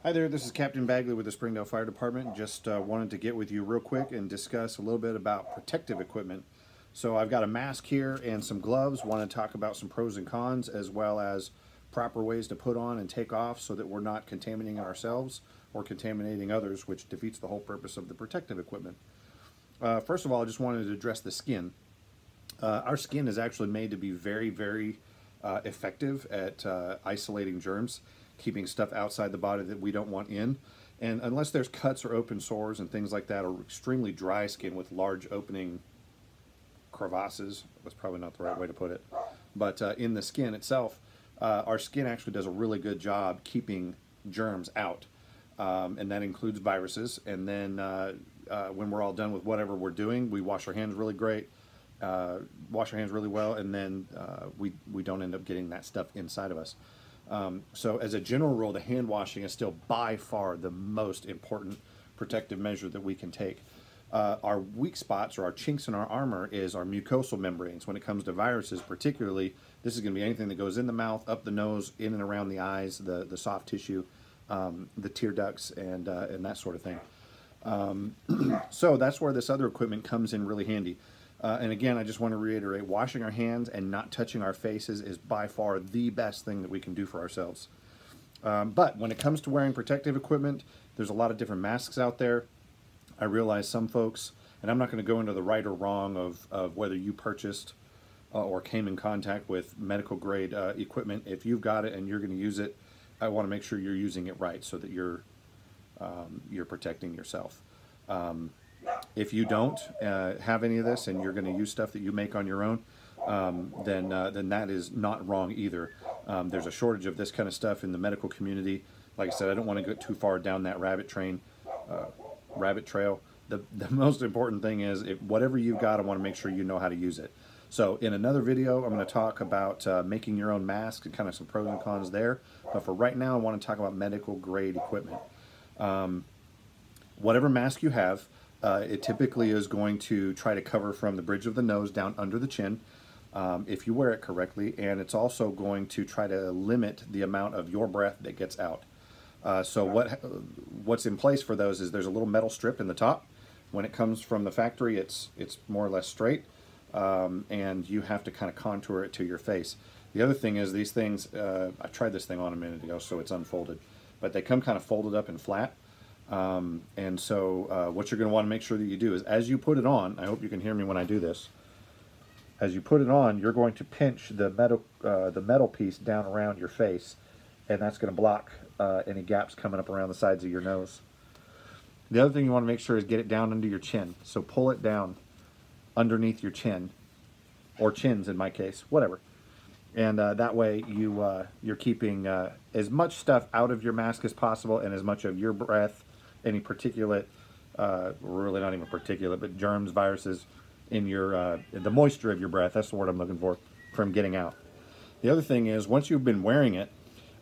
Hi there, this is Captain Bagley with the Springdale Fire Department. Just wanted to get with you real quick and discuss a little bit about protective equipment. So I've got a mask here and some gloves. Want to talk about some pros and cons as well as proper ways to put on and take off so that we're not contaminating ourselves or contaminating others, which defeats the whole purpose of the protective equipment. First of all, I just wanted to address the skin. Our skin is actually made to be very effective at isolating germs, keeping stuff outside the body that we don't want in. And unless there's cuts or open sores and things like that, or extremely dry skin with large opening crevasses, that's probably not the right way to put it, but in the skin itself, our skin actually does a really good job keeping germs out. And that includes viruses. And then when we're all done with whatever we're doing, we wash our hands really great, wash our hands really well, and then we don't end up getting that stuff inside of us. So as a general rule, the hand washing is still by far the most important protective measure that we can take. Our weak spots or our chinks in our armor is our mucosal membranes. When it comes to viruses particularly, this is going to be anything that goes in the mouth, up the nose, in and around the eyes, the soft tissue, the tear ducts, and that sort of thing. So that's where this other equipment comes in really handy. And again, I just want to reiterate, washing our hands and not touching our faces is by far the best thing that we can do for ourselves. But when it comes to wearing protective equipment, there's a lot of different masks out there. I realize some folks, and I'm not going to go into the right or wrong of whether you purchased or came in contact with medical grade equipment. If you've got it and you're going to use it, I want to make sure you're using it right so that you're protecting yourself. If you don't have any of this and you're going to use stuff that you make on your own, then that is not wrong either. There's a shortage of this kind of stuff in the medical community. Like I said, I don't want to get too far down that rabbit trail. The most important thing is whatever you've got, I want to make sure you know how to use it. So in another video, I'm going to talk about making your own mask and kind of some pros and cons there. But for right now, I want to talk about medical grade equipment. Whatever mask you have, it typically is going to try to cover from the bridge of the nose down under the chin if you wear it correctly, and it's also going to try to limit the amount of your breath that gets out. So what's in place for those is there's a little metal strip in the top. When it comes from the factory, it's more or less straight, and you have to kind of contour it to your face. The other thing is these things, I tried this thing on a minute ago, so it's unfolded, but they come kind of folded up and flat. And so what you're going to want to make sure that you do is as you put it on, I hope you can hear me when I do this, as you put it on, you're going to pinch the metal piece down around your face, and that's going to block any gaps coming up around the sides of your nose. The other thing you want to make sure is get it down under your chin. So pull it down underneath your chin, or chins in my case, whatever. And that way you're keeping as much stuff out of your mask as possible, and as much of your breath, any particulate, really not even particulate, but germs, viruses in your the moisture of your breath, that's the word I'm looking for, from getting out. The other thing is, once you've been wearing it,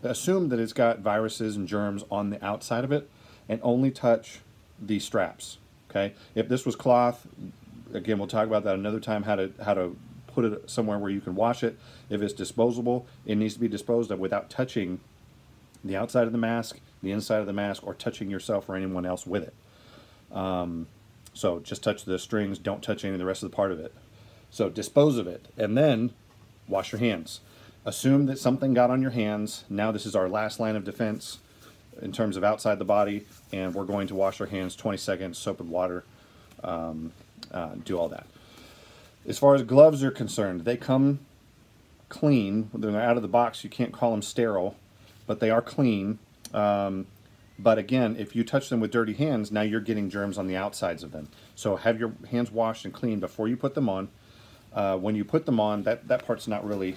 assume that it's got viruses and germs on the outside of it, and only touch the straps. Okay? If this was cloth, again, we'll talk about that another time, how to put it somewhere where you can wash it. If it's disposable, it needs to be disposed of without touching the outside of the mask, the inside of the mask, or touching yourself or anyone else with it. So just touch the strings, don't touch any of the rest of the part of it. So dispose of it, and then wash your hands. Assume that something got on your hands. Now this is our last line of defense in terms of outside the body, and we're going to wash our hands 20 seconds, soap and water, do all that. As far as gloves are concerned, they come clean. When they're out of the box, you can't call them sterile, but they are clean. But again, if you touch them with dirty hands, now you're getting germs on the outsides of them. So have your hands washed and clean before you put them on. When you put them on, that part's not really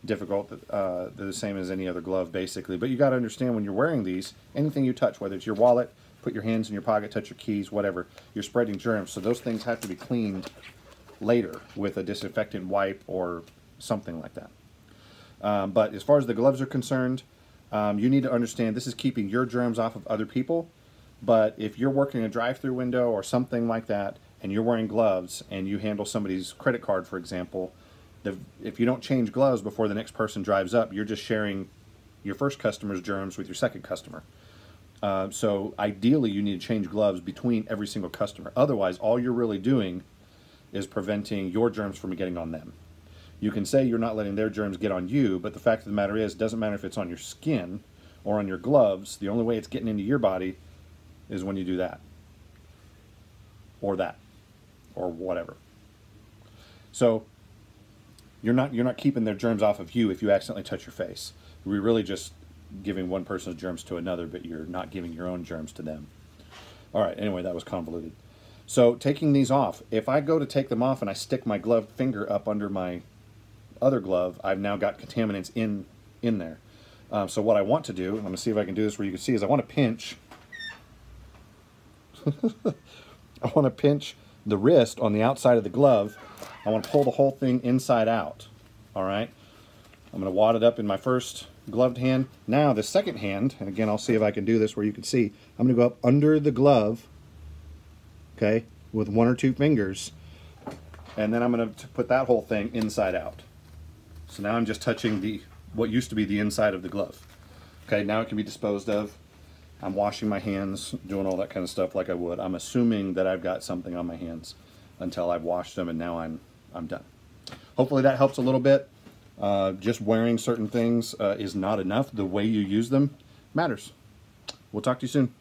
difficult. They're the same as any other glove, basically. But you got to understand, when you're wearing these, anything you touch, whether it's your wallet, put your hands in your pocket, touch your keys, whatever, you're spreading germs. So those things have to be cleaned later with a disinfectant wipe or something like that. But as far as the gloves are concerned, you need to understand this is keeping your germs off of other people. But if you're working a drive-through window or something like that, and you're wearing gloves and you handle somebody's credit card, for example, if you don't change gloves before the next person drives up, you're just sharing your first customer's germs with your second customer. So ideally, you need to change gloves between every single customer. Otherwise, all you're really doing is preventing your germs from getting on them. You can say you're not letting their germs get on you, but the fact of the matter is, it doesn't matter if it's on your skin or on your gloves. The only way it's getting into your body is when you do that, or whatever. So you're not keeping their germs off of you if you accidentally touch your face. We're really just giving one person's germs to another, but you're not giving your own germs to them. All right, anyway, that was convoluted. So taking these off, if I go to take them off and I stick my gloved finger up under my other glove, I've now got contaminants in there. So what I want to do, I'm going to see if I can do this where you can see, is I want to pinch. I want to pinch the wrist on the outside of the glove. I want to pull the whole thing inside out. All right. I'm going to wad it up in my first gloved hand. Now the second hand, and again I'll see if I can do this where you can see, I'm going to go up under the glove, okay, with one or two fingers, and then I'm going to put that whole thing inside out. So now I'm just touching what used to be the inside of the glove. Okay, now it can be disposed of. I'm washing my hands, doing all that kind of stuff like I would. I'm assuming that I've got something on my hands until I've washed them, and now I'm done. Hopefully that helps a little bit. Just wearing certain things is not enough. The way you use them matters. We'll talk to you soon.